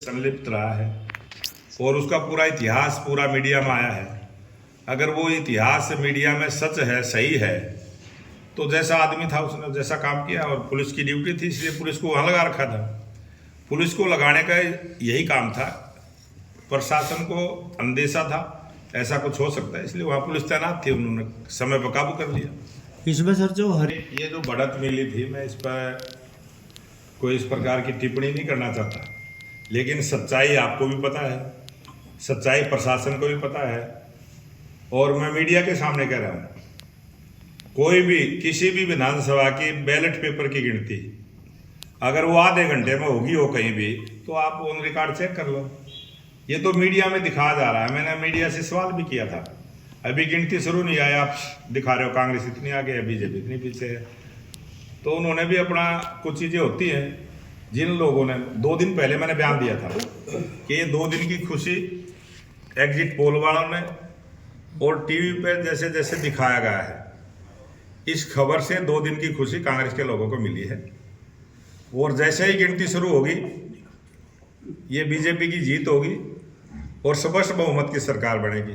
संलिप्त रहा है और उसका पूरा इतिहास पूरा मीडिया में आया है। अगर वो इतिहास मीडिया में सच है, सही है, तो जैसा आदमी था उसने जैसा काम किया, और पुलिस की ड्यूटी थी इसलिए पुलिस को वहाँ लगा रखा था। पुलिस को लगाने का यही काम था, प्रशासन को अंदेशा था ऐसा कुछ हो सकता है, इसलिए वहाँ पुलिस तैनात थी, उन्होंने समय पर काबू कर लिया। इसमें सर ये जो बढ़त मिली थी, मैं इस पर कोई इस प्रकार की टिप्पणी नहीं करना चाहता, लेकिन सच्चाई आपको भी पता है, सच्चाई प्रशासन को भी पता है, और मैं मीडिया के सामने कह रहा हूँ, कोई भी किसी भी विधानसभा की बैलेट पेपर की गिनती अगर वो आधे घंटे में होगी हो कहीं भी, तो आप ऑन रिकॉर्ड चेक कर लो। ये तो मीडिया में दिखाया जा रहा है। मैंने मीडिया से सवाल भी किया था, अभी गिनती शुरू नहीं आई, आप दिखा रहे हो कांग्रेस इतनी आगे है, बीजेपी इतनी पीछे है। तो उन्होंने भी अपना कुछ चीज़ें होती हैं, जिन लोगों ने 2 दिन पहले मैंने बयान दिया था कि ये 2 दिन की खुशी एग्जिट पोल वालों ने और टीवी पे जैसे जैसे दिखाया गया है, इस खबर से 2 दिन की खुशी कांग्रेस के लोगों को मिली है, और जैसे ही गिनती शुरू होगी ये बीजेपी की जीत होगी और स्पष्ट बहुमत की सरकार बनेगी।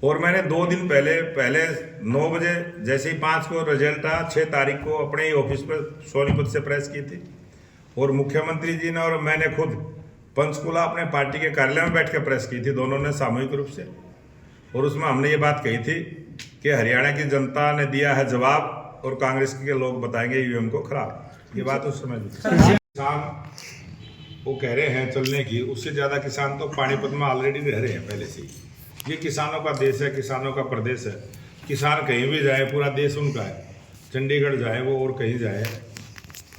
और मैंने 2 दिन पहले 9 बजे जैसे ही 5 को रिजल्ट आया, 6 तारीख को अपने ही ऑफिस पर सोनीपत से प्रेस की थी, और मुख्यमंत्री जी ने और मैंने खुद पंचकुला अपने पार्टी के कार्यालय में बैठ कर प्रेस की थी, दोनों ने सामूहिक रूप से। और उसमें हमने ये बात कही थी कि हरियाणा की जनता ने दिया है जवाब, और कांग्रेस के लोग बताएंगे ईवीएम को खराब। ये बात उस समय किसान वो कह रहे हैं चलने की, उससे ज़्यादा किसान तो पानीपत में ऑलरेडी रह रहे हैं पहले से ही। ये किसानों का देश है, किसानों का प्रदेश है। किसान कहीं भी जाए, पूरा देश उनका है। चंडीगढ़ जाए वो और कहीं जाए,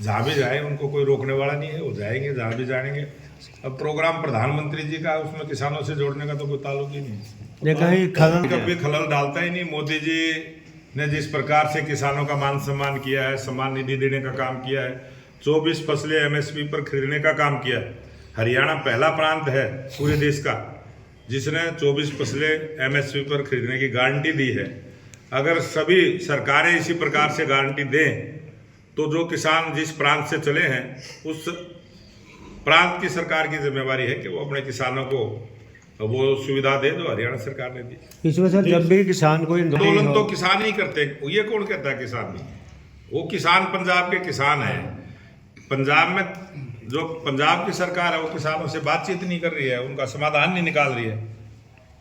जहाँ भी जाए उनको कोई रोकने वाला नहीं है, वो जाएंगे जहाँ भी जाएंगे। अब प्रोग्राम प्रधानमंत्री जी का, उसमें किसानों से जोड़ने का तो कोई ताल्लुक ही नहीं, कभी खलल डालता ही नहीं। मोदी जी ने जिस प्रकार से किसानों का मान सम्मान किया है, सम्मान निधि देने का काम किया है, 24 फसलें एमएसपी पर खरीदने का काम किया है। हरियाणा पहला प्रांत है पूरे देश का जिसने 24 फसलें एमएसपी पर खरीदने की गारंटी दी है। अगर सभी सरकारें इसी प्रकार से गारंटी दें, तो जो किसान जिस प्रांत से चले हैं उस प्रांत की सरकार की जिम्मेवारी है कि वो अपने किसानों को वो सुविधा दे जो हरियाणा सरकार ने दी। इसमें सर जब भी किसान कोई आंदोलन तो किसान ही करते हैं, ये कौन कहता है किसान नहीं? वो किसान पंजाब के किसान हैं। पंजाब में जो पंजाब की सरकार है वो किसानों से बातचीत नहीं कर रही है, उनका समाधान नहीं निकाल रही है,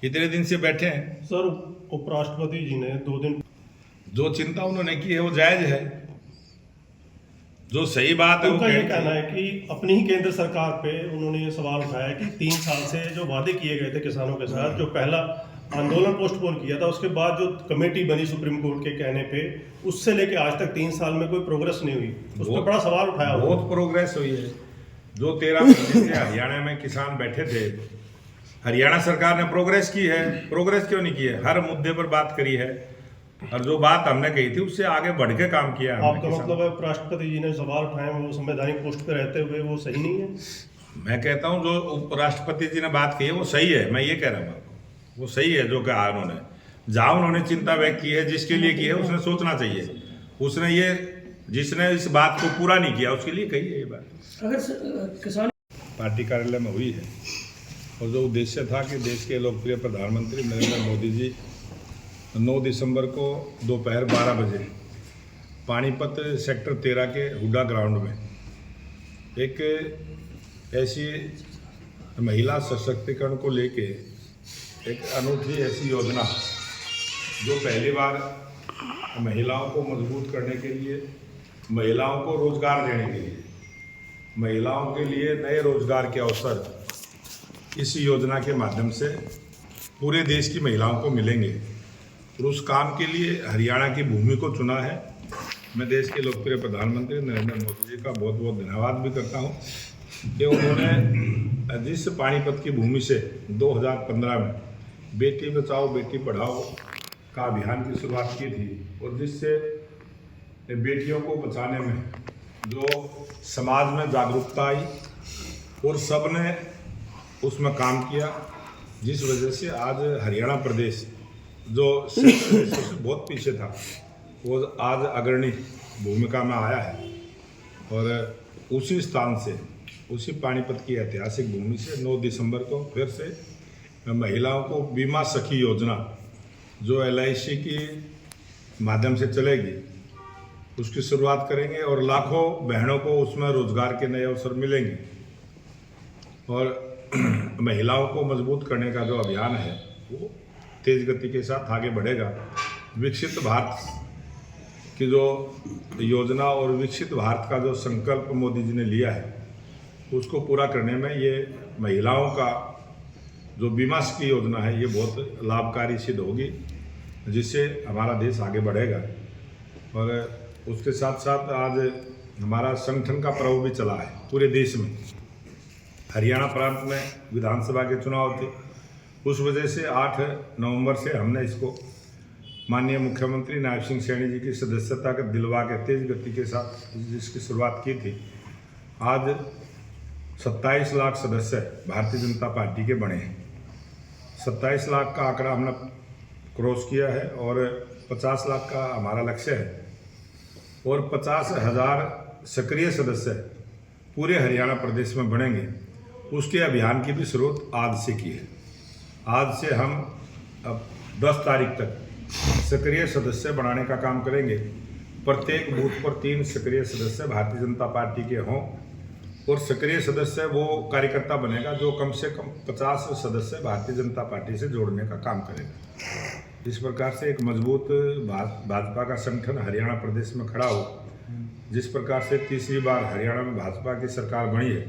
इतने दिन से बैठे हैं। सर उपराष्ट्रपति जी ने 2 दिन जो चिंता उन्होंने की है वो जायज है, जो सही बात है। उनका ये कहना है कि अपनी ही केंद्र सरकार पे उन्होंने ये सवाल उठाया कि 3 साल से जो वादे किए गए थे किसानों के साथ, जो पहला आंदोलन पोस्टपोन किया था, उसके बाद जो कमेटी बनी सुप्रीम कोर्ट के कहने पे, उससे लेके आज तक 3 साल में कोई प्रोग्रेस नहीं हुई। उस पर बड़ा सवाल उठाया। बहुत प्रोग्रेस हुई है। जो 13 महीने से हरियाणा में किसान बैठे थे, हरियाणा सरकार ने प्रोग्रेस की है। प्रोग्रेस क्यों नहीं की है? हर मुद्दे पर बात करी है, और जो बात हमने कही थी उससे आगे बढ़ के काम किया है। आपका मतलब है उपराष्ट्रपति जी ने सवाल उठाए वो संवैधानिक पोस्ट पे रहते हुए वो सही नहीं है? मैं कहता हूँ जो उपराष्ट्रपति जी ने बात की है वो सही है, मैं ये कह रहा हूँ आपको, वो सही है जो कहा उन्होंने। जहाँ उन्होंने चिंता व्यक्त की है, जिसके लिए की है, उसने सोचना चाहिए। उसने ये जिसने इस बात को पूरा नहीं किया उसके लिए कही है ये बात। अगर किसान पार्टी कार्यालय में हुई है, और जो उद्देश्य था कि देश के लोकप्रिय प्रधानमंत्री नरेंद्र मोदी जी 9 दिसंबर को दोपहर 12 बजे पानीपत सेक्टर 13 के हुड्डा ग्राउंड में एक ऐसी महिला सशक्तिकरण को लेके एक अनूठी ऐसी योजना, जो पहली बार महिलाओं को मजबूत करने के लिए, महिलाओं को रोजगार देने के लिए, महिलाओं के लिए नए रोजगार के अवसर इस योजना के माध्यम से पूरे देश की महिलाओं को मिलेंगे। और उस काम के लिए हरियाणा की भूमि को चुना है। मैं देश के लोकप्रिय प्रधानमंत्री नरेंद्र मोदी जी का बहुत बहुत धन्यवाद भी करता हूं कि उन्होंने जिस पानीपत की भूमि से 2015 में बेटी बचाओ बेटी पढ़ाओ का अभियान की शुरुआत की थी, और जिससे बेटियों को बचाने में जो समाज में जागरूकता आई और सब ने उसमें काम किया, जिस वजह से आज हरियाणा प्रदेश जो बहुत पीछे था वो आज अग्रणी भूमिका में आया है। और उसी स्थान से उसी पानीपत की ऐतिहासिक भूमि से 9 दिसंबर को फिर से महिलाओं को बीमा सखी योजना जो LIC की माध्यम से चलेगी उसकी शुरुआत करेंगे और लाखों बहनों को उसमें रोजगार के नए अवसर मिलेंगे। और महिलाओं को मजबूत करने का जो अभियान है वो तेज गति के साथ आगे बढ़ेगा। विकसित भारत की जो योजना और विकसित भारत का जो संकल्प मोदी जी ने लिया है उसको पूरा करने में ये महिलाओं का जो बीमा की योजना है ये बहुत लाभकारी सिद्ध होगी, जिससे हमारा देश आगे बढ़ेगा। और उसके साथ साथ आज हमारा संगठन का पर्व भी चला है पूरे देश में। हरियाणा प्रांत में विधानसभा के चुनाव थे, उस वजह से 8 नवंबर से हमने इसको माननीय मुख्यमंत्री नायब सिंह सैनी जी की सदस्यता का दिलवा के तेज गति के साथ जिसकी शुरुआत की थी। आज 27 लाख सदस्य भारतीय जनता पार्टी के बने हैं। 27 लाख का आंकड़ा हमने क्रॉस किया है और 50 लाख का हमारा लक्ष्य है और 50,000 सक्रिय सदस्य पूरे हरियाणा प्रदेश में बनेंगे। उसके अभियान की भी शुरुआत आज से की है। आज से हम अब 10 तारीख तक सक्रिय सदस्य बनाने का काम करेंगे। प्रत्येक बूथ पर 3 सक्रिय सदस्य भारतीय जनता पार्टी के हों और सक्रिय सदस्य वो कार्यकर्ता बनेगा जो कम से कम 50 सदस्य भारतीय जनता पार्टी से जोड़ने का काम करेगा। इस प्रकार से एक मजबूत भाजपा का संगठन हरियाणा प्रदेश में खड़ा हो। जिस प्रकार से तीसरी बार हरियाणा में भाजपा की सरकार बनी है,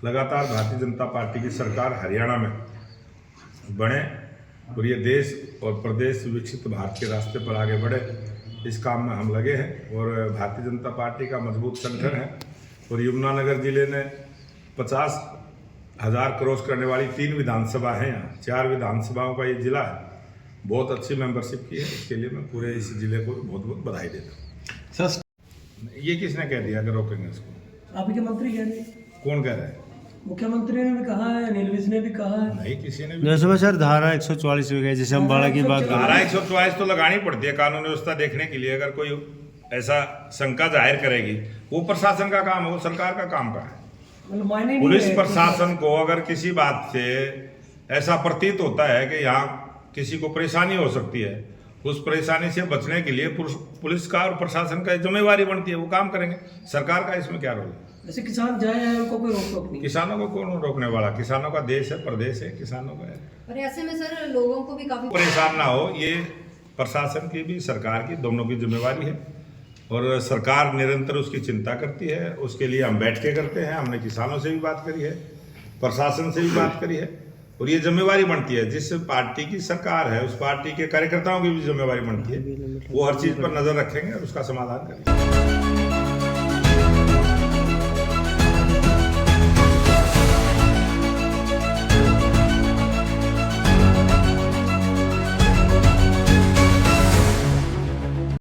लगातार भारतीय जनता पार्टी की सरकार हरियाणा में बने और ये देश और प्रदेश विकसित भारत के रास्ते पर आगे बढ़े, इस काम में हम लगे हैं। और भारतीय जनता पार्टी का मजबूत संगठन है और यमुनानगर जिले ने 50,000 क्रॉस करने वाली 3 विधानसभा हैं, यहाँ 4 विधानसभाओं का ये जिला है। बहुत अच्छी मेंबरशिप की है, इसके लिए मैं पूरे इस जिले को बहुत बहुत बधाई देता हूँ। सर ये किसने कह दिया कि रोकेंगे इसको? आपके मंत्री कह रहे हैं, कौन कह रहा है? मुख्यमंत्री ने भी कहा है, अनिल विज ने भी कहा है। नहीं, किसी ने भी। जैसे में सर धारा 144 भी गई, जैसे हम बाड़ा की बात धारा 144 तो लगानी पड़ती है कानून व्यवस्था देखने के लिए। अगर कोई ऐसा शंका जाहिर करेगी, वो प्रशासन का काम है, वो सरकार का काम का है। मतलब मायने नहीं पुलिस है। प्रशासन को अगर किसी बात से ऐसा प्रतीत होता है कि यहाँ किसी को परेशानी हो सकती है, उस परेशानी से बचने के लिए पुलिस का और प्रशासन का जिम्मेवारी बनती है, वो काम करेंगे। सरकार का इसमें क्या रोल है? जैसे किसान जाए आए उनको कोई रोक टोक नहीं। किसानों को कौन रोकने वाला? किसानों का देश है, प्रदेश है, किसानों का है। और ऐसे में सर लोगों को भी काफी परेशान ना हो, ये प्रशासन की भी सरकार की दोनों की जिम्मेवारी है और सरकार निरंतर उसकी चिंता करती है। उसके लिए हम बैठ के करते हैं। हमने किसानों से भी बात करी है, प्रशासन से भी बात करी है और ये जिम्मेवारी बनती है। जिस पार्टी की सरकार है उस पार्टी के कार्यकर्ताओं की भी जिम्मेवारी बनती है, वो हर चीज़ पर नजर रखेंगे और उसका समाधान करेंगे।